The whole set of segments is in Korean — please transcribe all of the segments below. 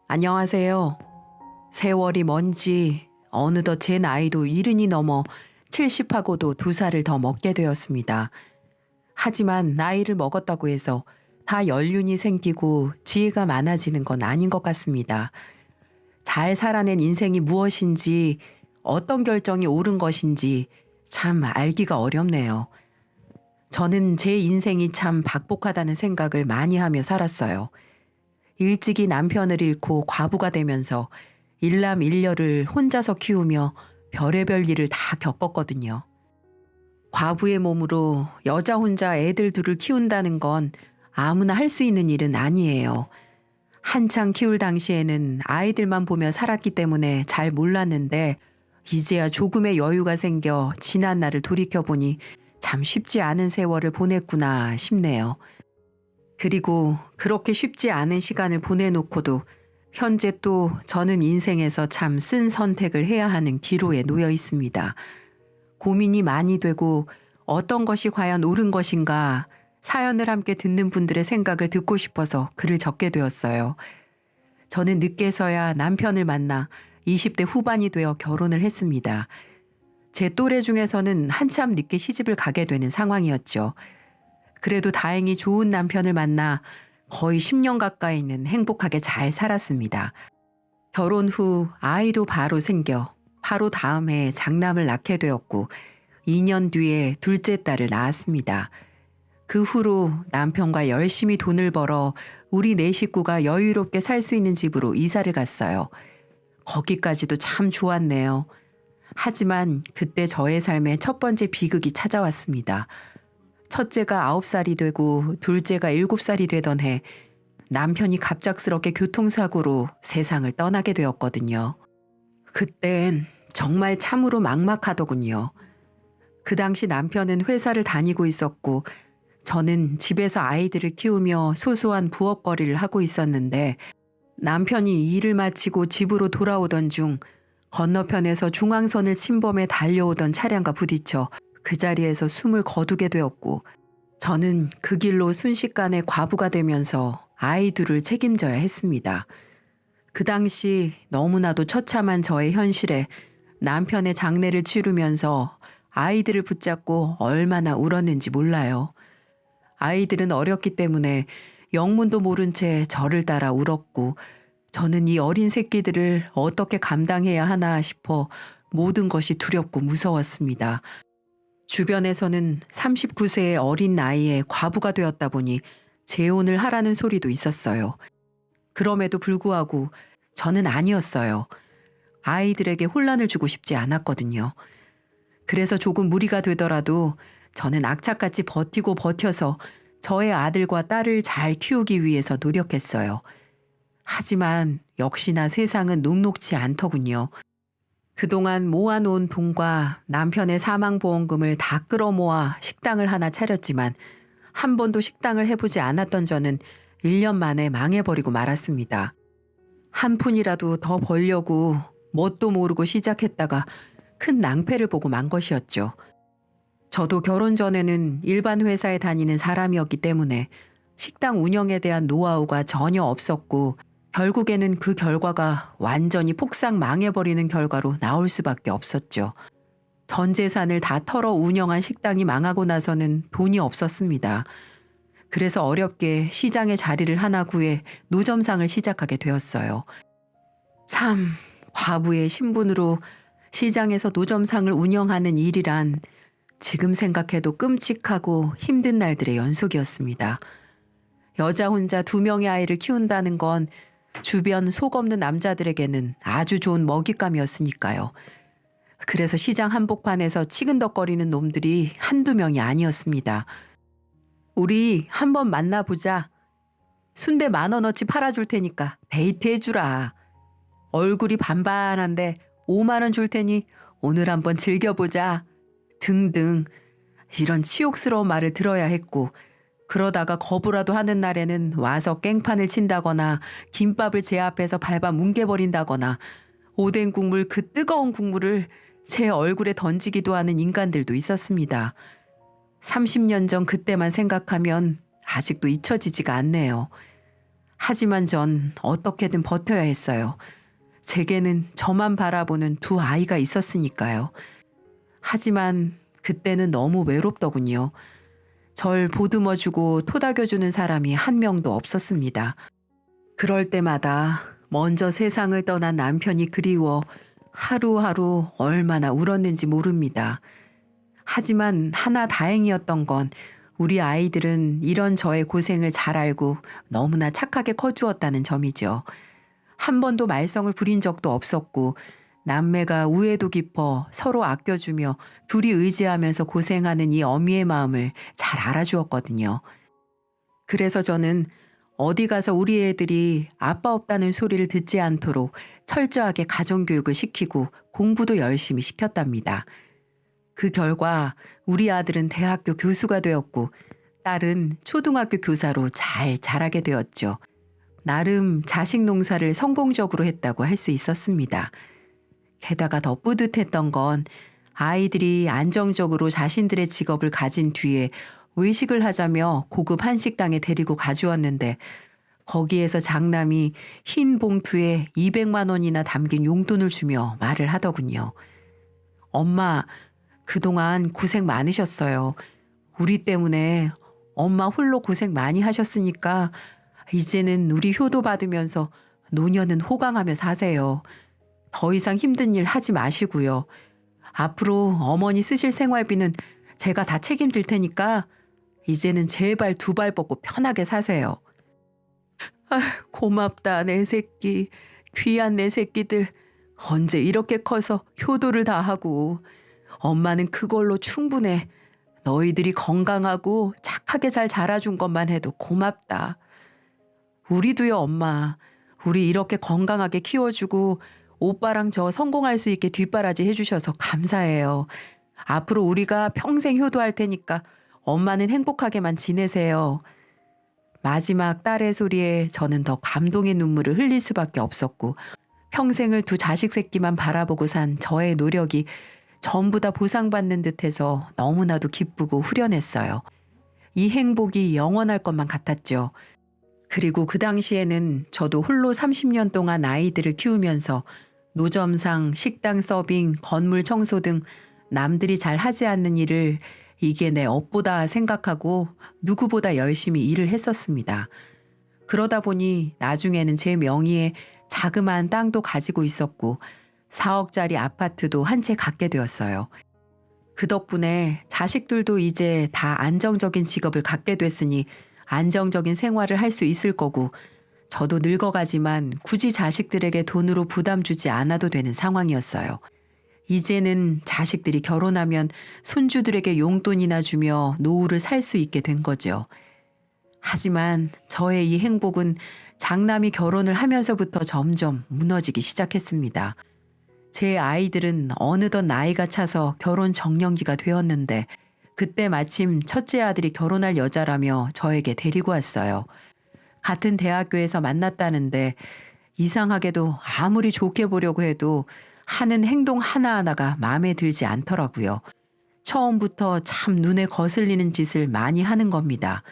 안녕하세요. 세월이 먼지 어느덧 제 나이도 70이 넘어 70하고도 2살을 더 먹게 되었습니다. 하지만 나이를 먹었다고 해서 다 연륜이 생기고 지혜가 많아지는 건 아닌 것 같습니다. 잘 살아낸 인생이 무엇인지, 어떤 결정이 옳은 것인지 참 알기가 어렵네요. 저는 제 인생이 참 박복하다는 생각을 많이 하며 살았어요. 일찍이 남편을 잃고 과부가 되면서 일남일녀를 혼자서 키우며 별의별 일을 다 겪었거든요. 과부의 몸으로 여자 혼자 애들 둘을 키운다는 건 아무나 할 수 있는 일은 아니에요. 한창 키울 당시에는 아이들만 보며 살았기 때문에 잘 몰랐는데 이제야 조금의 여유가 생겨 지난 날을 돌이켜보니 참 쉽지 않은 세월을 보냈구나 싶네요. 그리고 그렇게 쉽지 않은 시간을 보내놓고도 현재 또 저는 인생에서 참 쓴 선택을 해야 하는 기로에 놓여 있습니다. 고민이 많이 되고 어떤 것이 과연 옳은 것인가 사연을 함께 듣는 분들의 생각을 듣고 싶어서 글을 적게 되었어요. 저는 늦게서야 남편을 만나 20대 후반이 되어 결혼을 했습니다. 제 또래 중에서는 한참 늦게 시집을 가게 되는 상황이었죠. 그래도 다행히 좋은 남편을 만나 거의 10년 가까이는 행복하게 잘 살았습니다. 결혼 후 아이도 바로 생겨 바로 다음 해에 장남을 낳게 되었고 2년 뒤에 둘째 딸을 낳았습니다. 그 후로 남편과 열심히 돈을 벌어 우리 네 식구가 여유롭게 살 수 있는 집으로 이사를 갔어요. 거기까지도 참 좋았네요. 하지만 그때 저의 삶에 첫 번째 비극이 찾아왔습니다. 첫째가 9살이 되고 둘째가 7살이 되던 해 남편이 갑작스럽게 교통사고로 세상을 떠나게 되었거든요. 그땐 정말 참으로 막막하더군요. 그 당시 남편은 회사를 다니고 있었고 저는 집에서 아이들을 키우며 소소한 부엌거리를 하고 있었는데 남편이 일을 마치고 집으로 돌아오던 중 건너편에서 중앙선을 침범해 달려오던 차량과 부딪혀 그 자리에서 숨을 거두게 되었고 저는 그 길로 순식간에 과부가 되면서 아이들을 책임져야 했습니다. 그 당시 너무나도 처참한 저의 현실에 남편의 장례를 치르면서 아이들을 붙잡고 얼마나 울었는지 몰라요. 아이들은 어렸기 때문에 영문도 모른 채 저를 따라 울었고 저는 이 어린 새끼들을 어떻게 감당해야 하나 싶어 모든 것이 두렵고 무서웠습니다. 주변에서는 39세의 어린 나이에 과부가 되었다 보니 재혼을 하라는 소리도 있었어요. 그럼에도 불구하고 저는 아니었어요. 아이들에게 혼란을 주고 싶지 않았거든요. 그래서 조금 무리가 되더라도 저는 악착같이 버티고 버텨서 저의 아들과 딸을 잘 키우기 위해서 노력했어요. 하지만 역시나 세상은 녹록지 않더군요. 그동안 모아놓은 돈과 남편의 사망보험금을 다 끌어모아 식당을 하나 차렸지만 한 번도 식당을 해보지 않았던 저는 1년 만에 망해버리고 말았습니다. 한 푼이라도 더 벌려고 뭣도 모르고 시작했다가 큰 낭패를 보고 만 것이었죠. 저도 결혼 전에는 일반 회사에 다니는 사람이었기 때문에 식당 운영에 대한 노하우가 전혀 없었고 결국에는 그 결과가 완전히 폭삭 망해버리는 결과로 나올 수밖에 없었죠. 전 재산을 다 털어 운영한 식당이 망하고 나서는 돈이 없었습니다. 그래서 어렵게 시장에 자리를 하나 구해 노점상을 시작하게 되었어요. 참, 과부의 신분으로 시장에서 노점상을 운영하는 일이란 지금 생각해도 끔찍하고 힘든 날들의 연속이었습니다. 여자 혼자 2명의 아이를 키운다는 건 주변 속 없는 남자들에게는 아주 좋은 먹잇감이었으니까요. 그래서 시장 한복판에서 치근덕거리는 놈들이 한두 명이 아니었습니다. 우리 한번 만나보자. 순대 10,000원어치 팔아줄 테니까 데이트해주라. 얼굴이 반반한데 5만 원 줄 테니 오늘 한번 즐겨보자. 등등 이런 치욕스러운 말을 들어야 했고 그러다가 거부라도 하는 날에는 와서 깽판을 친다거나 김밥을 제 앞에서 밟아 뭉개버린다거나 오뎅 국물 그 뜨거운 국물을 제 얼굴에 던지기도 하는 인간들도 있었습니다. 30년 전 그때만 생각하면 아직도 잊혀지지가 않네요. 하지만 전 어떻게든 버텨야 했어요. 제게는 저만 바라보는 두 아이가 있었으니까요. 하지만 그때는 너무 외롭더군요. 절 보듬어주고 토닥여주는 사람이 한 명도 없었습니다. 그럴 때마다 먼저 세상을 떠난 남편이 그리워 하루하루 얼마나 울었는지 모릅니다. 하지만 하나 다행이었던 건 우리 아이들은 이런 저의 고생을 잘 알고 너무나 착하게 커주었다는 점이죠. 한 번도 말썽을 부린 적도 없었고 남매가 우애도 깊어 서로 아껴주며 둘이 의지하면서 고생하는 이 어미의 마음을 잘 알아주었거든요. 그래서 저는 어디 가서 우리 애들이 아빠 없다는 소리를 듣지 않도록 철저하게 가정교육을 시키고 공부도 열심히 시켰답니다. 그 결과 우리 아들은 대학교 교수가 되었고 딸은 초등학교 교사로 잘 자라게 되었죠. 나름 자식 농사를 성공적으로 했다고 할 수 있었습니다. 게다가 더 뿌듯했던 건 아이들이 안정적으로 자신들의 직업을 가진 뒤에 외식을 하자며 고급 한식당에 데리고 가주었는데 거기에서 장남이 흰 봉투에 200만 원이나 담긴 용돈을 주며 말을 하더군요. 엄마, 그동안 고생 많으셨어요. 우리 때문에 엄마 홀로 고생 많이 하셨으니까 이제는 우리 효도 받으면서 노년은 호강하며 사세요. 더 이상 힘든 일 하지 마시고요. 앞으로 어머니 쓰실 생활비는 제가 다 책임질 테니까 이제는 제발 두 발 뻗고 편하게 사세요. 고맙다 내 새끼. 귀한 내 새끼들. 언제 이렇게 커서 효도를 다 하고. 엄마는 그걸로 충분해. 너희들이 건강하고 착하게 잘 자라준 것만 해도 고맙다. 우리도요 엄마. 우리 이렇게 건강하게 키워주고 오빠랑 저 성공할 수 있게 뒷바라지 해주셔서 감사해요. 앞으로 우리가 평생 효도할 테니까 엄마는 행복하게만 지내세요. 마지막 딸의 소리에 저는 더 감동의 눈물을 흘릴 수밖에 없었고 평생을 두 자식 새끼만 바라보고 산 저의 노력이 전부 다 보상받는 듯해서 너무나도 기쁘고 후련했어요. 이 행복이 영원할 것만 같았죠. 그리고 그 당시에는 저도 홀로 30년 동안 아이들을 키우면서 노점상, 식당 서빙, 건물 청소 등 남들이 잘 하지 않는 일을 이게 내 업보다 생각하고 누구보다 열심히 일을 했었습니다. 그러다 보니 나중에는 제 명의의 자그마한 땅도 가지고 있었고 4억짜리 아파트도 한 채 갖게 되었어요. 그 덕분에 자식들도 이제 다 안정적인 직업을 갖게 됐으니 안정적인 생활을 할 수 있을 거고 저도 늙어가지만 굳이 자식들에게 돈으로 부담 주지 않아도 되는 상황이었어요. 이제는 자식들이 결혼하면 손주들에게 용돈이나 주며 노후를 살 수 있게 된 거죠. 하지만 저의 이 행복은 장남이 결혼을 하면서부터 점점 무너지기 시작했습니다. 제 아이들은 어느덧 나이가 차서 결혼 정년기가 되었는데 그때 마침 첫째 아들이 결혼할 여자라며 저에게 데리고 왔어요. 같은 대학교에서 만났다는데 이상하게도 아무리 좋게 보려고 해도 하는 행동 하나하나가 마음에 들지 않더라고요. 처음부터 참 눈에 거슬리는 짓을 많이 하는 겁니다.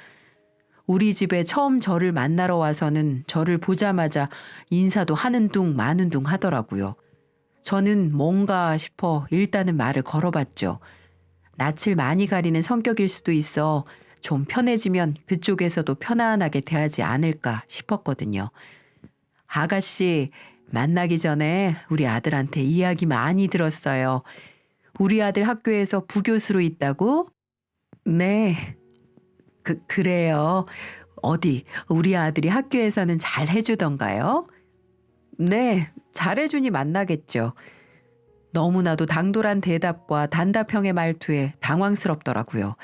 우리 집에 처음 저를 만나러 와서는 저를 보자마자 인사도 하는 둥 마는 둥 하더라고요. 저는 뭔가 싶어 일단은 말을 걸어봤죠. 낯을 많이 가리는 성격일 수도 있어 좀 편해지면 그쪽에서도 편안하게 대하지 않을까 싶었거든요. 아가씨, 만나기 전에 우리 아들한테 이야기 많이 들었어요. 우리 아들 학교에서 부교수로 있다고? 네. 그래요. 어디 우리 아들이 학교에서는 잘 해주던가요? 네, 잘해주니 만나겠죠. 너무나도 당돌한 대답과 단답형의 말투에 당황스럽더라고요.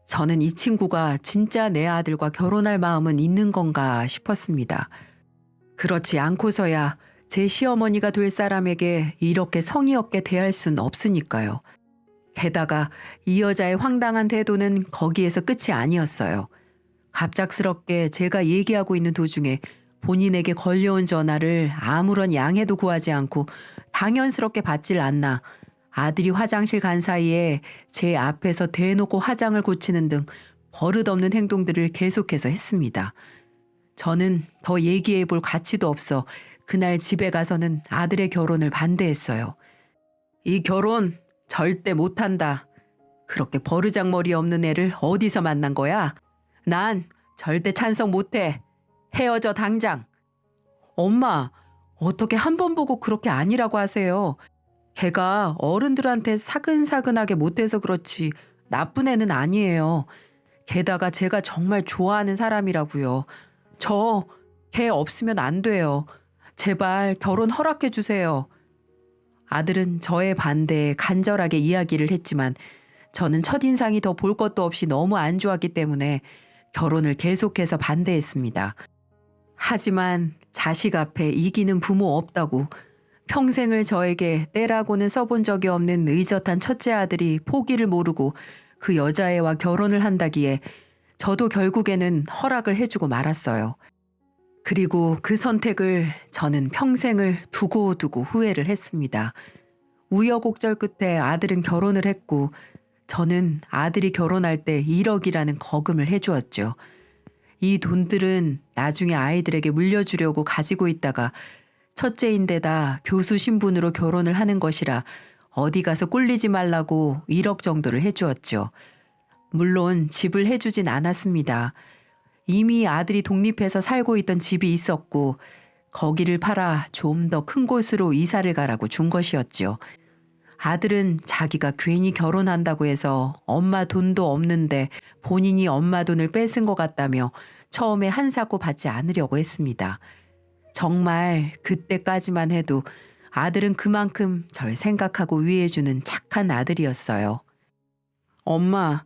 저는 이 친구가 진짜 내 아들과 결혼할 마음은 있는 건가 싶었습니다. 그렇지 않고서야 제 시어머니가 될 사람에게 이렇게 성의 없게 대할 순 없으니까요. 게다가 이 여자의 황당한 태도는 거기에서 끝이 아니었어요. 갑작스럽게 제가 얘기하고 있는 도중에 본인에게 걸려온 전화를 아무런 양해도 구하지 않고 당연스럽게 받질 않나 아들이 화장실 간 사이에 제 앞에서 대놓고 화장을 고치는 등 버릇없는 행동들을 계속해서 했습니다. 저는 더 얘기해 볼 가치도 없어 그날 집에 가서는 아들의 결혼을 반대했어요. 이 결혼 절대 못한다. 그렇게 버르장머리 없는 애를 어디서 만난 거야? 난 절대 찬성 못해. 헤어져 당장. 엄마, 어떻게 한 번 보고 그렇게 아니라고 하세요? 걔가 어른들한테 사근사근하게 못해서 그렇지 나쁜 애는 아니에요. 게다가 제가 정말 좋아하는 사람이라고요. 저 걔 없으면 안 돼요. 제발 결혼 허락해 주세요. 아들은 저의 반대에 간절하게 이야기를 했지만 저는 첫인상이 더 볼 것도 없이 너무 안 좋았기 때문에 결혼을 계속해서 반대했습니다. 하지만 자식 앞에 이기는 부모 없다고 평생을 저에게 때라고는 써본 적이 없는 의젓한 첫째 아들이 포기를 모르고 그 여자애와 결혼을 한다기에 저도 결국에는 허락을 해주고 말았어요. 그리고 그 선택을 저는 평생을 두고두고 후회를 했습니다. 우여곡절 끝에 아들은 결혼을 했고 저는 아들이 결혼할 때 1억이라는 거금을 해주었죠. 이 돈들은 나중에 아이들에게 물려주려고 가지고 있다가 첫째인데다 교수 신분으로 결혼을 하는 것이라 어디 가서 꿀리지 말라고 1억 정도를 해주었죠. 물론 집을 해주진 않았습니다. 이미 아들이 독립해서 살고 있던 집이 있었고 거기를 팔아 좀 더 큰 곳으로 이사를 가라고 준 것이었죠. 아들은 자기가 괜히 결혼한다고 해서 엄마 돈도 없는데 본인이 엄마 돈을 뺏은 것 같다며 처음에 한사코 받지 않으려고 했습니다. 정말 그때까지만 해도 아들은 그만큼 절 생각하고 위해주는 착한 아들이었어요. 엄마,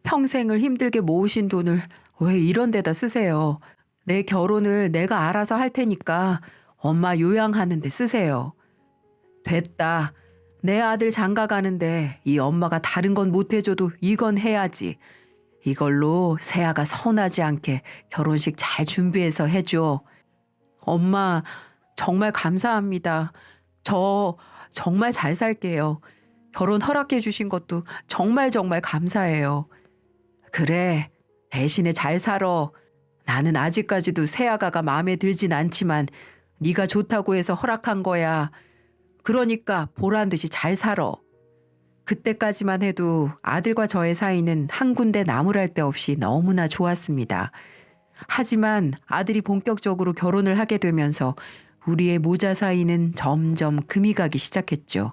평생을 힘들게 모으신 돈을 왜 이런 데다 쓰세요? 내 결혼을 내가 알아서 할 테니까 엄마 요양하는 데 쓰세요. 됐다. 내 아들 장가 가는데 이 엄마가 다른 건 못 해줘도 이건 해야지. 이걸로 세아가 서운하지 않게 결혼식 잘 준비해서 해줘. 엄마, 정말 감사합니다. 저 정말 잘 살게요. 결혼 허락해 주신 것도 정말 감사해요. 그래, 대신에 잘 살아. 나는 아직까지도 세아가가 마음에 들진 않지만 네가 좋다고 해서 허락한 거야. 그러니까 보란 듯이 잘 살아. 그때까지만 해도 아들과 저의 사이는 한 군데 나무랄 데 없이 너무나 좋았습니다. 하지만 아들이 본격적으로 결혼을 하게 되면서 우리의 모자 사이는 점점 금이 가기 시작했죠.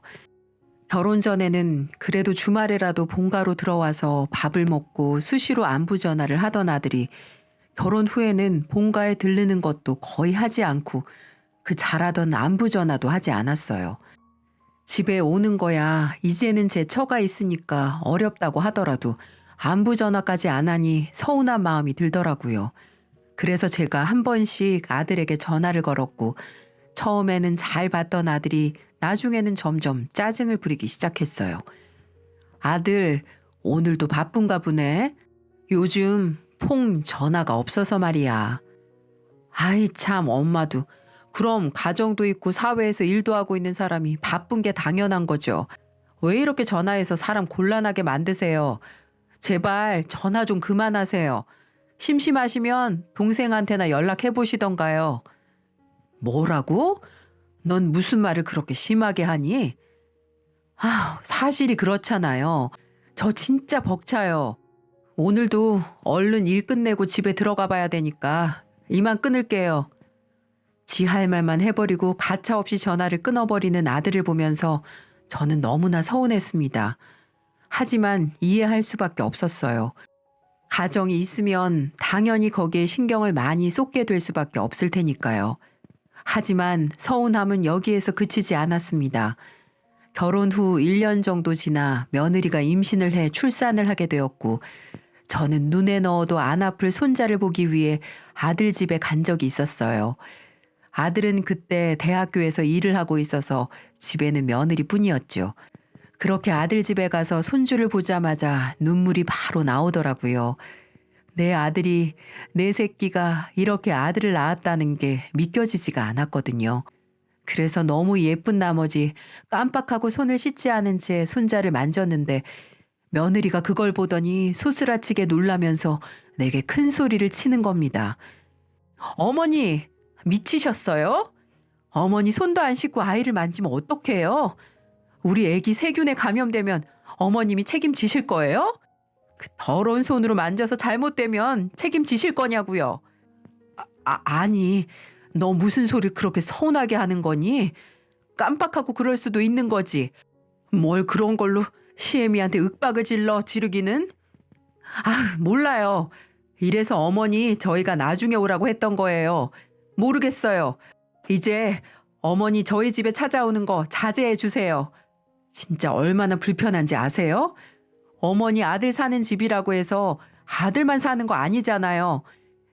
결혼 전에는 그래도 주말에라도 본가로 들어와서 밥을 먹고 수시로 안부 전화를 하던 아들이 결혼 후에는 본가에 들르는 것도 거의 하지 않고 그 잘하던 안부 전화도 하지 않았어요. 집에 오는 거야 이제는 제 처가 있으니까 어렵다고 하더라도 안부 전화까지 안 하니 서운한 마음이 들더라고요. 그래서 제가 한 번씩 아들에게 전화를 걸었고 처음에는 잘 받던 아들이 나중에는 점점 짜증을 부리기 시작했어요. 아들, 오늘도 바쁜가 보네. 요즘 퐁 전화가 없어서 말이야. 아이 참 엄마도 그럼 가정도 있고 사회에서 일도 하고 있는 사람이 바쁜 게 당연한 거죠. 왜 이렇게 전화해서 사람 곤란하게 만드세요? 제발 전화 좀 그만하세요. 심심하시면 동생한테나 연락해 보시던가요. 뭐라고? 넌 무슨 말을 그렇게 심하게 하니? 사실이 그렇잖아요. 저 진짜 벅차요. 오늘도 얼른 일 끝내고 집에 들어가 봐야 되니까 이만 끊을게요. 지 할 말만 해버리고 가차없이 전화를 끊어버리는 아들을 보면서 저는 너무나 서운했습니다. 하지만 이해할 수밖에 없었어요. 가정이 있으면 당연히 거기에 신경을 많이 쏟게 될 수밖에 없을 테니까요. 하지만 서운함은 여기에서 그치지 않았습니다. 결혼 후 1년 정도 지나 며느리가 임신을 해 출산을 하게 되었고 저는 눈에 넣어도 안 아플 손자를 보기 위해 아들 집에 간 적이 있었어요. 아들은 그때 대학교에서 일을 하고 있어서 집에는 며느리뿐이었죠. 그렇게 아들 집에 가서 손주를 보자마자 눈물이 바로 나오더라고요. 내 아들이, 내 새끼가 이렇게 아들을 낳았다는 게 믿겨지지가 않았거든요. 그래서 너무 예쁜 나머지 깜빡하고 손을 씻지 않은 채 손자를 만졌는데 며느리가 그걸 보더니 소스라치게 놀라면서 내게 큰 소리를 치는 겁니다. 어머니, 미치셨어요? 어머니 손도 안 씻고 아이를 만지면 어떡해요? 우리 애기 세균에 감염되면 어머님이 책임지실 거예요? 그 더러운 손으로 만져서 잘못되면 책임지실 거냐고요? 아니, 너 무슨 소리를 그렇게 서운하게 하는 거니? 깜빡하고 그럴 수도 있는 거지. 뭘 그런 걸로 시애미한테 윽박을 질러 지르기는? 몰라요. 이래서 어머니 저희가 나중에 오라고 했던 거예요. 모르겠어요. 이제 어머니 저희 집에 찾아오는 거 자제해 주세요. 진짜 얼마나 불편한지 아세요? 어머니 아들 사는 집이라고 해서 아들만 사는 거 아니잖아요.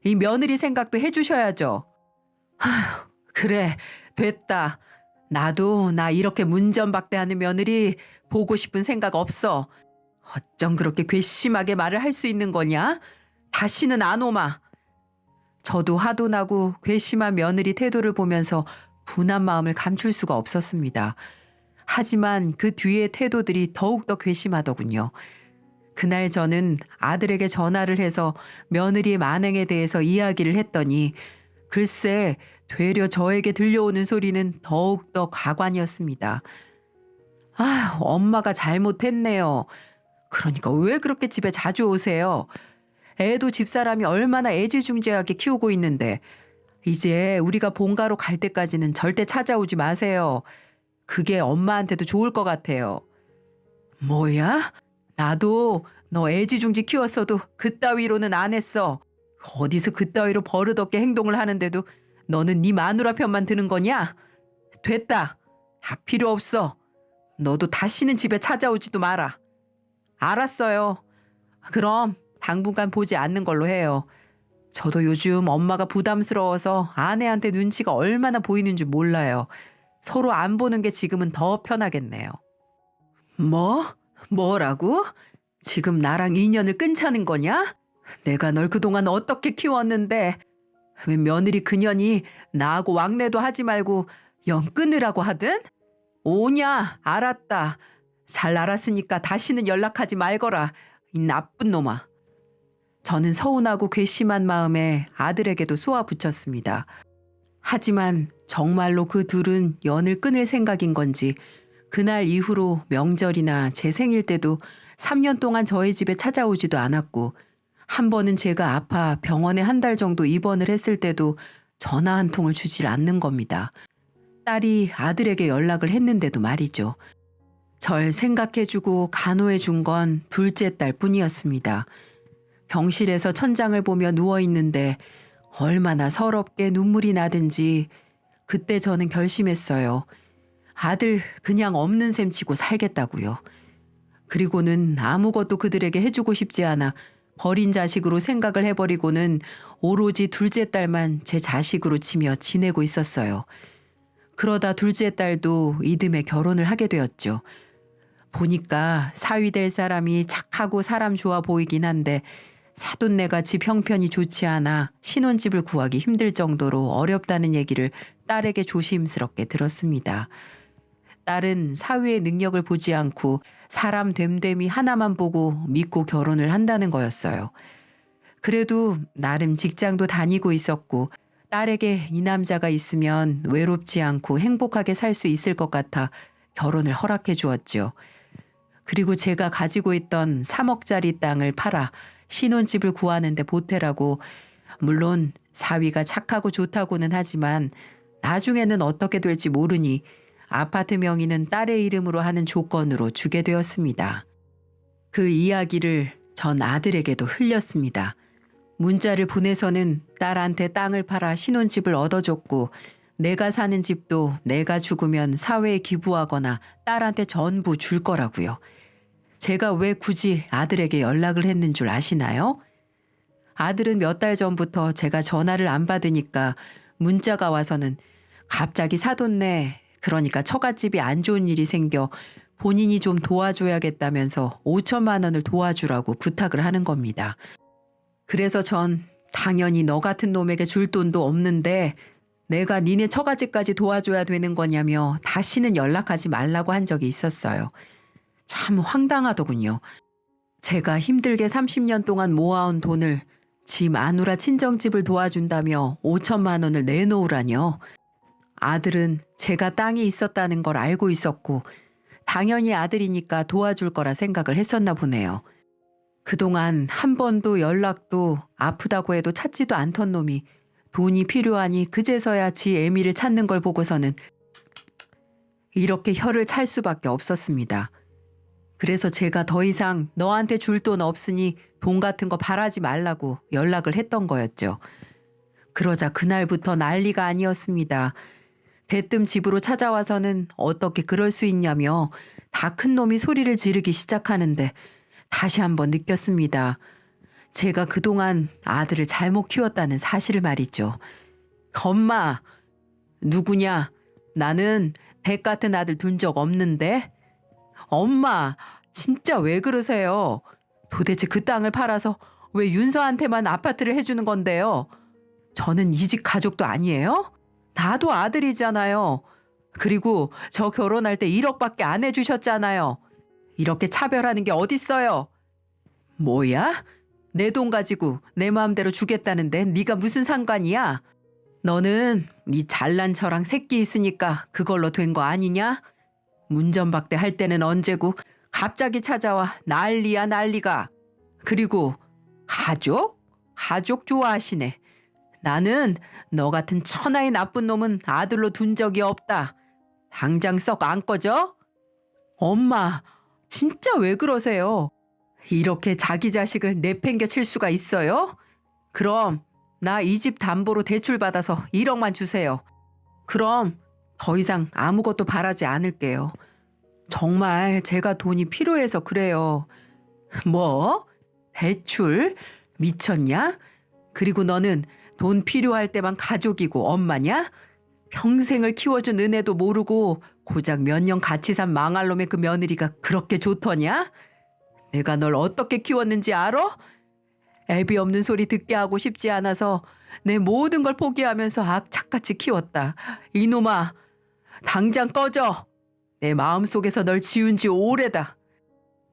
이 며느리 생각도 해주셔야죠. 그래, 됐다. 나도 나 이렇게 문전박대하는 며느리 보고 싶은 생각 없어. 어쩜 그렇게 괘씸하게 말을 할 수 있는 거냐? 다시는 안 오마. 저도 화도 나고 괘씸한 며느리 태도를 보면서 분한 마음을 감출 수가 없었습니다. 하지만 그 뒤의 태도들이 더욱더 괘씸하더군요. 그날 저는 아들에게 전화를 해서 며느리의 만행에 대해서 이야기를 했더니 글쎄 되려 저에게 들려오는 소리는 더욱더 가관이었습니다. 엄마가 잘못했네요. 그러니까 왜 그렇게 집에 자주 오세요? 애도 집사람이 얼마나 애지중지하게 키우고 있는데 이제 우리가 본가로 갈 때까지는 절대 찾아오지 마세요. 그게 엄마한테도 좋을 것 같아요. 뭐야? 나도 너 애지중지 키웠어도 그따위로는 안 했어. 어디서 그따위로 버릇없게 행동을 하는데도 너는 네 마누라 편만 드는 거냐? 됐다. 다 필요 없어. 너도 다시는 집에 찾아오지도 마라. 알았어요. 그럼 당분간 보지 않는 걸로 해요. 저도 요즘 엄마가 부담스러워서 아내한테 눈치가 얼마나 보이는 줄 몰라요. 서로 안 보는 게 지금은 더 편하겠네요. 뭐라고? 지금 나랑 인연을 끊자는 거냐? 내가 널 그동안 어떻게 키웠는데 왜 며느리 그년이 나하고 왕래도 하지 말고 영 끊으라고 하든? 오냐? 알았다. 잘 알았으니까 다시는 연락하지 말거라. 이 나쁜 놈아. 저는 서운하고 괘씸한 마음에 아들에게도 쏘아붙였습니다. 하지만 정말로 그 둘은 연을 끊을 생각인 건지 그날 이후로 명절이나 제 생일 때도 3년 동안 저희 집에 찾아오지도 않았고 한 번은 제가 아파 병원에 한 달 정도 입원을 했을 때도 전화 한 통을 주질 않는 겁니다. 딸이 아들에게 연락을 했는데도 말이죠. 절 생각해주고 간호해준 건 둘째 딸 뿐이었습니다. 병실에서 천장을 보며 누워있는데 얼마나 서럽게 눈물이 나든지 그때 저는 결심했어요. 아들 그냥 없는 셈 치고 살겠다고요. 그리고는 아무것도 그들에게 해주고 싶지 않아 버린 자식으로 생각을 해버리고는 오로지 둘째 딸만 제 자식으로 치며 지내고 있었어요. 그러다 둘째 딸도 이듬해 결혼을 하게 되었죠. 보니까 사위 될 사람이 착하고 사람 좋아 보이긴 한데 사돈네가 집 형편이 좋지 않아 신혼집을 구하기 힘들 정도로 어렵다는 얘기를 딸에게 조심스럽게 들었습니다. 딸은 사위의 능력을 보지 않고 사람 됨됨이 하나만 보고 믿고 결혼을 한다는 거였어요. 그래도 나름 직장도 다니고 있었고 딸에게 이 남자가 있으면 외롭지 않고 행복하게 살 수 있을 것 같아 결혼을 허락해 주었죠. 그리고 제가 가지고 있던 3억짜리 땅을 팔아 신혼집을 구하는데 보태라고 물론 사위가 착하고 좋다고는 하지만 나중에는 어떻게 될지 모르니 아파트 명의는 딸의 이름으로 하는 조건으로 주게 되었습니다. 그 이야기를 전 아들에게도 흘렸습니다. 문자를 보내서는 딸한테 땅을 팔아 신혼집을 얻어줬고 내가 사는 집도 내가 죽으면 사회에 기부하거나 딸한테 전부 줄 거라고요. 제가 왜 굳이 아들에게 연락을 했는 줄 아시나요? 아들은 몇 달 전부터 제가 전화를 안 받으니까 문자가 와서는 갑자기 사돈네 그러니까 처갓집이 안 좋은 일이 생겨 본인이 좀 도와줘야겠다면서 5천만 원을 도와주라고 부탁을 하는 겁니다. 그래서 전 당연히 너 같은 놈에게 줄 돈도 없는데 내가 니네 처갓집까지 도와줘야 되는 거냐며 다시는 연락하지 말라고 한 적이 있었어요. 참 황당하더군요. 제가 힘들게 30년 동안 모아온 돈을 지 마누라 친정집을 도와준다며 5천만 원을 내놓으라뇨. 아들은 제가 땅이 있었다는 걸 알고 있었고 당연히 아들이니까 도와줄 거라 생각을 했었나 보네요. 그동안 한 번도 연락도 아프다고 해도 찾지도 않던 놈이 돈이 필요하니 그제서야 지 애미를 찾는 걸 보고서는 이렇게 혀를 찰 수밖에 없었습니다. 그래서 제가 더 이상 너한테 줄 돈 없으니 돈 같은 거 바라지 말라고 연락을 했던 거였죠. 그러자 그날부터 난리가 아니었습니다. 대뜸 집으로 찾아와서는 어떻게 그럴 수 있냐며 다 큰 놈이 소리를 지르기 시작하는데 다시 한번 느꼈습니다. 제가 그동안 아들을 잘못 키웠다는 사실을 말이죠. 엄마, 누구냐? 나는 댁 같은 아들 둔 적 없는데? 엄마, 진짜 왜 그러세요? 도대체 그 땅을 팔아서 왜 윤서한테만 아파트를 해주는 건데요? 저는 이 집 가족도 아니에요? 나도 아들이잖아요. 그리고 저 결혼할 때 1억밖에 안 해주셨잖아요. 이렇게 차별하는 게 어딨어요? 뭐야? 내 돈 가지고 내 마음대로 주겠다는데 네가 무슨 상관이야? 너는 네 잘난 처랑 새끼 있으니까 그걸로 된 거 아니냐? 문전박대 할 때는 언제고 갑자기 찾아와 난리야 난리가. 그리고 가족? 가족 좋아하시네. 나는 너 같은 천하의 나쁜 놈은 아들로 둔 적이 없다. 당장 썩 안 꺼져? 엄마, 진짜 왜 그러세요? 이렇게 자기 자식을 내팽개칠 수가 있어요? 그럼 나 이 집 담보로 대출 받아서 1억만 주세요. 그럼 더 이상 아무것도 바라지 않을게요. 정말 제가 돈이 필요해서 그래요. 뭐? 대출? 미쳤냐? 그리고 너는 돈 필요할 때만 가족이고 엄마냐? 평생을 키워준 은혜도 모르고 고작 몇 년 같이 산 망할 놈의 그 며느리가 그렇게 좋더냐? 내가 널 어떻게 키웠는지 알아? 애비 없는 소리 듣게 하고 싶지 않아서 내 모든 걸 포기하면서 악착같이 키웠다. 이놈아, 당장 꺼져. 내 마음속에서 널 지운 지 오래다.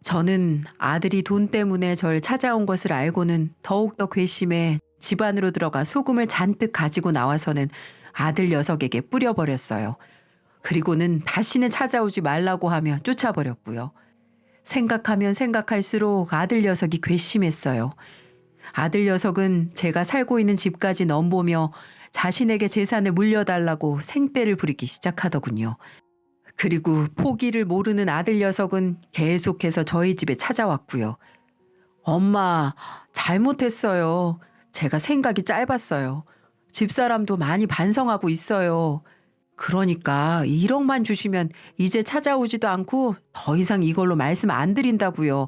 저는 아들이 돈 때문에 절 찾아온 것을 알고는 더욱더 괘씸해 집 안으로 들어가 소금을 잔뜩 가지고 나와서는 아들 녀석에게 뿌려버렸어요. 그리고는 다시는 찾아오지 말라고 하며 쫓아버렸고요. 생각하면 생각할수록 아들 녀석이 괘씸했어요. 아들 녀석은 제가 살고 있는 집까지 넘보며 자신에게 재산을 물려달라고 생떼를 부리기 시작하더군요. 그리고 포기를 모르는 아들 녀석은 계속해서 저희 집에 찾아왔고요. 엄마, 잘못했어요. 제가 생각이 짧았어요. 집사람도 많이 반성하고 있어요. 그러니까 1억만 주시면 이제 찾아오지도 않고 더 이상 이걸로 말씀 안 드린다고요.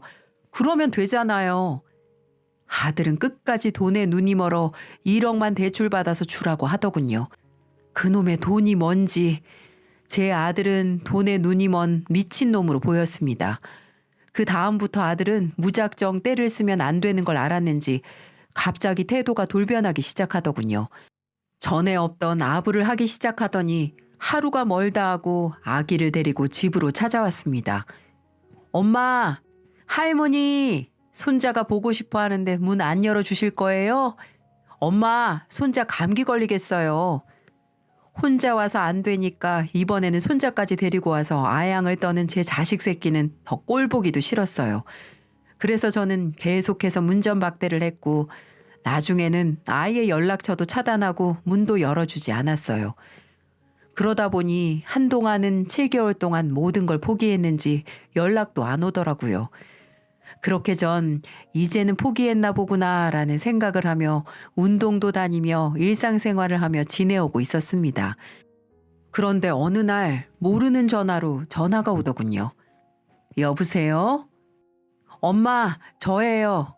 그러면 되잖아요. 아들은 끝까지 돈에 눈이 멀어 1억만 대출받아서 주라고 하더군요. 그놈의 돈이 뭔지 제 아들은 돈에 눈이 먼 미친놈으로 보였습니다. 그 다음부터 아들은 무작정 때를 쓰면 안 되는 걸 알았는지 갑자기 태도가 돌변하기 시작하더군요. 전에 없던 아부를 하기 시작하더니 하루가 멀다 하고 아기를 데리고 집으로 찾아왔습니다. 엄마, 할머니, 손자가 보고 싶어 하는데 문 안 열어주실 거예요? 엄마, 손자 감기 걸리겠어요. 혼자 와서 안 되니까 이번에는 손자까지 데리고 와서 아양을 떠는 제 자식 새끼는 더 꼴보기도 싫었어요. 그래서 저는 계속해서 문전박대를 했고 나중에는 아이의 연락처도 차단하고 문도 열어주지 않았어요. 그러다 보니 한동안은 7개월 동안 모든 걸 포기했는지 연락도 안 오더라고요. 그렇게 전 이제는 포기했나 보구나라는 생각을 하며 운동도 다니며 일상생활을 하며 지내오고 있었습니다. 그런데 어느 날 모르는 전화로 전화가 오더군요. 여보세요? 엄마, 저예요.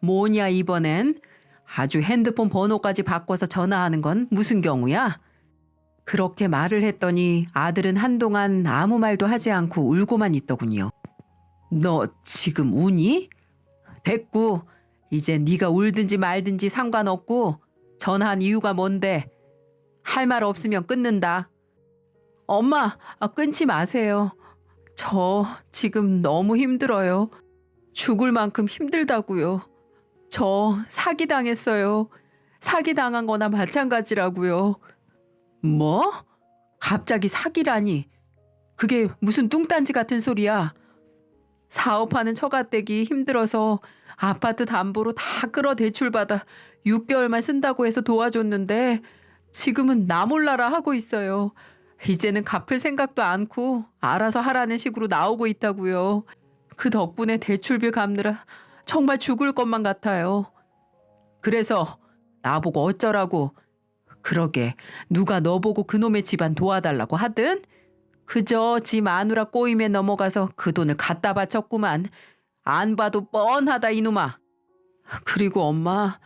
뭐냐 이번엔? 아주 핸드폰 번호까지 바꿔서 전화하는 건 무슨 경우야? 그렇게 말을 했더니 아들은 한동안 아무 말도 하지 않고 울고만 있더군요. 너 지금 우니? 됐고 이제 네가 울든지 말든지 상관없고 전화한 이유가 뭔데? 할 말 없으면 끊는다. 엄마, 끊지 마세요. 저 지금 너무 힘들어요. 죽을 만큼 힘들다고요. 저 사기당했어요. 사기당한 거나 마찬가지라고요. 뭐? 갑자기 사기라니. 그게 무슨 뚱딴지 같은 소리야. 사업하는 처가댁이 힘들어서 아파트 담보로 다 끌어 대출받아 6개월만 쓴다고 해서 도와줬는데 지금은 나 몰라라 하고 있어요. 이제는 갚을 생각도 않고 알아서 하라는 식으로 나오고 있다고요. 그 덕분에 대출비 갚느라 정말 죽을 것만 같아요. 그래서 나보고 어쩌라고. 그러게 누가 너 보고 그놈의 집안 도와달라고 하든? 그저 지 마누라 꼬임에 넘어가서 그 돈을 갖다 바쳤구만. 안 봐도 뻔하다 이놈아. 그리고 엄마,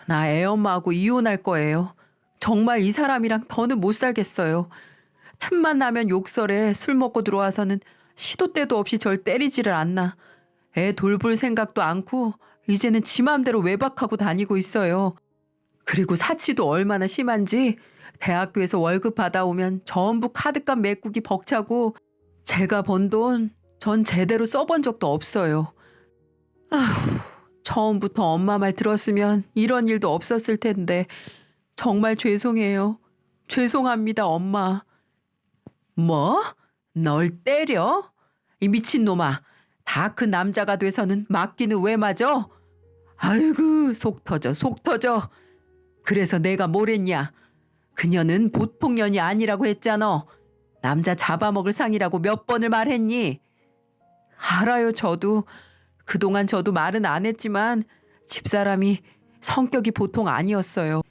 나 애엄마하고 이혼할 거예요. 정말 이 사람이랑 더는 못 살겠어요. 틈만 나면 욕설에 술 먹고 들어와서는 시도 때도 없이 절 때리지를 않나. 애 돌볼 생각도 않고 이제는 지 맘대로 외박하고 다니고 있어요. 그리고 사치도 얼마나 심한지 대학교에서 월급 받아오면 전부 카드값 메꾸기 벅차고 제가 번 돈 전 제대로 써본 적도 없어요. 아휴, 처음부터 엄마 말 들었으면 이런 일도 없었을 텐데 정말 죄송해요. 죄송합니다, 엄마. 뭐? 널 때려? 이 미친놈아. 다 그 남자가 돼서는 맞기는 왜 맞아? 아이고 속 터져 속 터져. 그래서 내가 뭘 했냐? 그녀는 보통 년이 아니라고 했잖아. 남자 잡아먹을 상이라고 몇 번을 말했니? 알아요 저도. 그동안 저도 말은 안 했지만 집사람이 성격이 보통 아니었어요.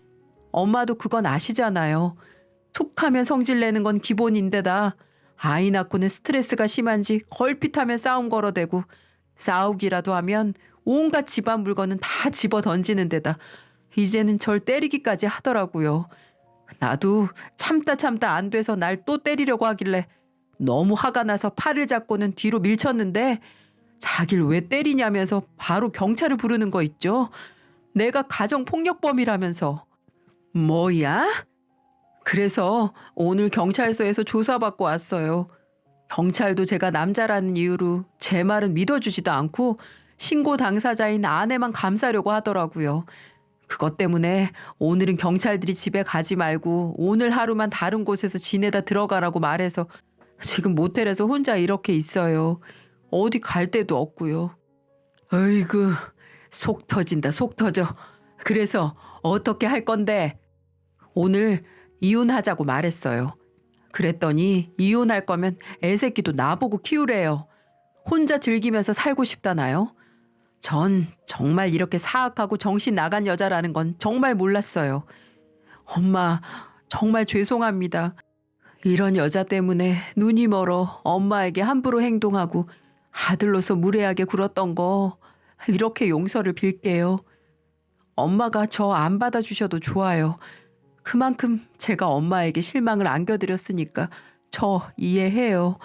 엄마도 그건 아시잖아요. 툭하면 성질내는 건 기본인데다 아이 낳고는 스트레스가 심한지 걸핏하면 싸움 걸어대고 싸우기라도 하면 온갖 집안 물건은 다 집어 던지는 데다 이제는 절 때리기까지 하더라고요. 나도 참다 안 돼서 날 또 때리려고 하길래 너무 화가 나서 팔을 잡고는 뒤로 밀쳤는데 자길 왜 때리냐면서 바로 경찰을 부르는 거 있죠. 내가 가정폭력범이라면서. 뭐야? 그래서 오늘 경찰서에서 조사받고 왔어요. 경찰도 제가 남자라는 이유로 제 말은 믿어주지도 않고 신고 당사자인 아내만 감싸려고 하더라고요. 그것 때문에 오늘은 경찰들이 집에 가지 말고 오늘 하루만 다른 곳에서 지내다 들어가라고 말해서 지금 모텔에서 혼자 이렇게 있어요. 어디 갈 데도 없고요. 어이구, 속 터진다, 속 터져. 그래서 어떻게 할 건데? 오늘 이혼하자고 말했어요. 그랬더니 이혼할 거면 애새끼도 나보고 키우래요. 혼자 즐기면서 살고 싶다나요? 전 정말 이렇게 사악하고 정신 나간 여자라는 건 정말 몰랐어요. 엄마, 정말 죄송합니다. 이런 여자 때문에 눈이 멀어 엄마에게 함부로 행동하고 아들로서 무례하게 굴었던 거 이렇게 용서를 빌게요. 엄마가 저 안 받아주셔도 좋아요. 그만큼 제가 엄마에게 실망을 안겨드렸으니까 저 이해해요.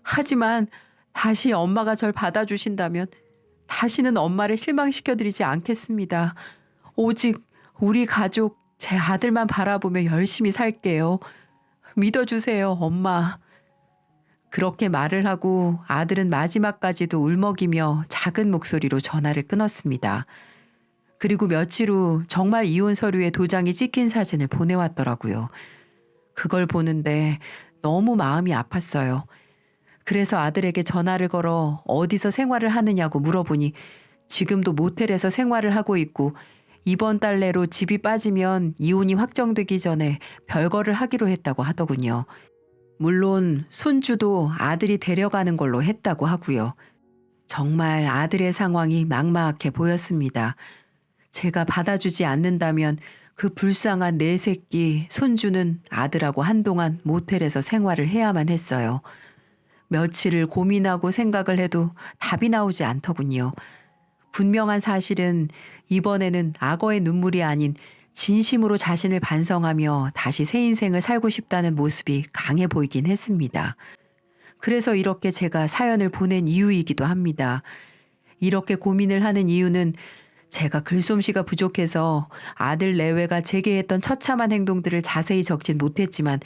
하지만 다시 엄마가 절 받아주신다면 다시는 엄마를 실망시켜드리지 않겠습니다. 오직 우리 가족, 제 아들만 바라보며 열심히 살게요. 믿어주세요, 엄마. 그렇게 말을 하고 아들은 마지막까지도 울먹이며 작은 목소리로 전화를 끊었습니다. 그리고 며칠 후 정말 이혼 서류에 도장이 찍힌 사진을 보내왔더라고요. 그걸 보는데 너무 마음이 아팠어요. 그래서 아들에게 전화를 걸어 어디서 생활을 하느냐고 물어보니 지금도 모텔에서 생활을 하고 있고 이번 달 내로 집이 빠지면 이혼이 확정되기 전에 별거를 하기로 했다고 하더군요. 물론 손주도 아들이 데려가는 걸로 했다고 하고요. 정말 아들의 상황이 막막해 보였습니다. 제가 받아주지 않는다면 그 불쌍한 내 새끼 손주는 아들하고 한동안 모텔에서 생활을 해야만 했어요. 며칠을 고민하고 생각을 해도 답이 나오지 않더군요. 분명한 사실은 이번에는 악어의 눈물이 아닌 진심으로 자신을 반성하며 다시 새 인생을 살고 싶다는 모습이 강해 보이긴 했습니다. 그래서 이렇게 제가 사연을 보낸 이유이기도 합니다. 이렇게 고민을 하는 이유는 제가 글솜씨가 부족해서 아들 내외가 제게 했던 처참한 행동들을 자세히 적진 못했지만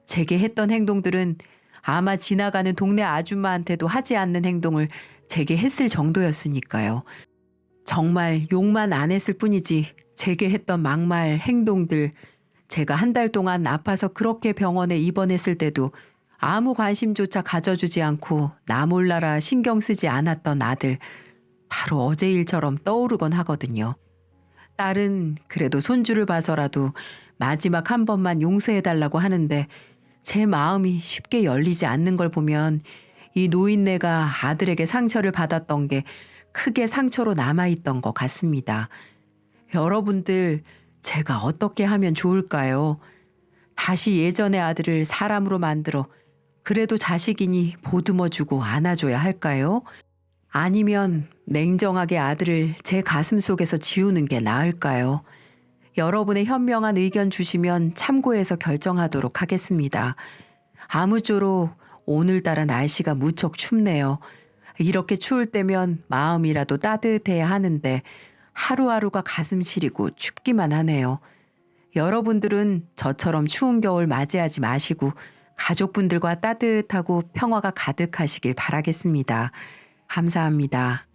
제게 했던 행동들은 아마 지나가는 동네 아줌마한테도 하지 않는 행동을 제게 했을 정도였으니까요. 정말 욕만 안 했을 뿐이지 제게 했던 막말, 행동들, 제가 한 달 동안 아파서 그렇게 병원에 입원했을 때도 아무 관심조차 가져주지 않고 나 몰라라 신경 쓰지 않았던 아들, 바로 어제 일처럼 떠오르곤 하거든요. 딸은 그래도 손주를 봐서라도 마지막 한 번만 용서해달라고 하는데 제 마음이 쉽게 열리지 않는 걸 보면 이 노인네가 아들에게 상처를 받았던 게 크게 상처로 남아있던 것 같습니다. 여러분들, 제가 어떻게 하면 좋을까요? 다시 예전의 아들을 사람으로 만들어 그래도 자식이니 보듬어주고 안아줘야 할까요? 아니면 냉정하게 아들을 제 가슴 속에서 지우는 게 나을까요? 여러분의 현명한 의견 주시면 참고해서 결정하도록 하겠습니다. 아무쪼록 오늘따라 날씨가 무척 춥네요. 이렇게 추울 때면 마음이라도 따뜻해야 하는데 하루하루가 가슴 시리고 춥기만 하네요. 여러분들은 저처럼 추운 겨울 맞이하지 마시고 가족분들과 따뜻하고 평화가 가득하시길 바라겠습니다. 감사합니다.